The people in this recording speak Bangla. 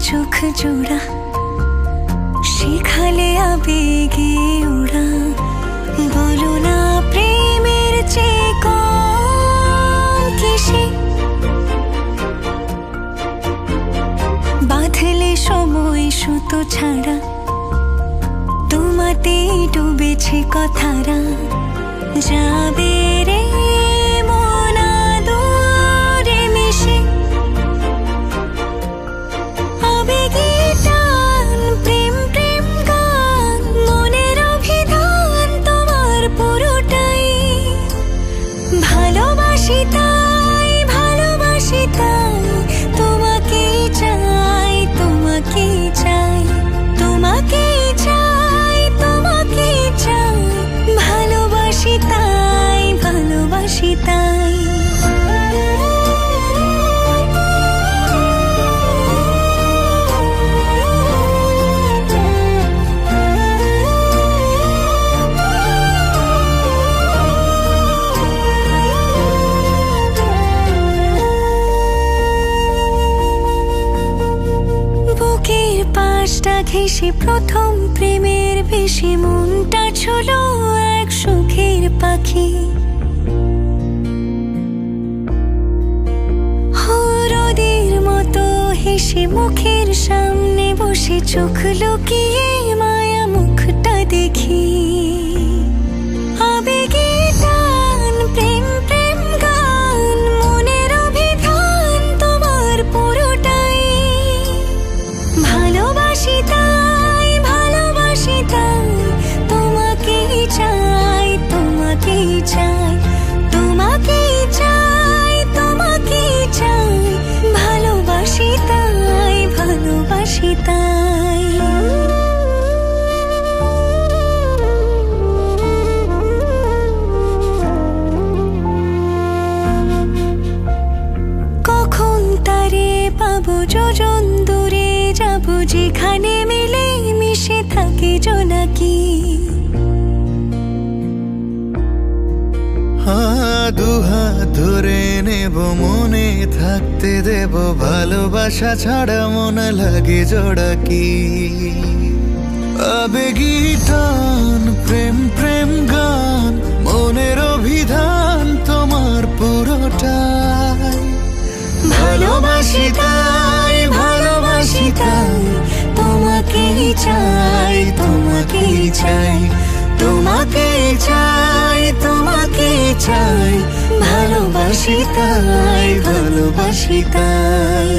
চোখ জোড়া, শিখালে আবেগে ওড়া। বলো না প্রেমের চেয়ে কম কিসে, বাঁধলে সময় সুতো ছাড়া, তোমাতেই ডুবেছে কথারা। যাবে রে মন আদরে মিশে, আবেগে টান, প্রেম প্রেম গান, মনের অভিধান তোমার পুরোটাই। ভালোবাসি তাই, ভালোবাসি তাই, তোমাকেই চাই, তোমাকেই চাই, তোমাকেই চাই, তোমাকেই চাই। ভালোবাসি তাই, ভালোবাসি তাই। বুকের পাশটা ঘেঁষে প্রথম প্রেমের বেশি মনটা ছিল এক সুখের পাখি। হরদের মতো হেসে মুখের সামনে বসে চোখ লুকিয়ে মায়া মুখটা দেখি। আবেগে টান, প্রেম প্রেম গান, মনের অভিধান তোমার পুরোটাই। ভালোবাসি তাই, ভালোবাসি তাই, তোমাকেই চাই, তোমাকেই চাই, তোমাকেই চাই, তোমাকেই চাই। ভালোবাসি তাই, ভালোবাসি তাই। কখন তারে পাবো, যোজন দূরে যাবো, যেখানে মিলে মিশে থাকে জোনাকি। দুহাত ধরে নেব, মনে থাকতে দেব, ভালোবাসা ছাড়া মন লাগে জোড়া কি। আবেগী টান, প্রেম প্রেম গান, মনের অভিধান তোমার পুরোটাই। ভালোবাসি তাই, ভালোবাসি তাই, তোমাকেই চাই, তোমাকেই চাই, তোমাকেই চাই, তোমাকেই চাই। ভালোবাসি তাই, ভালোবাসি তাই।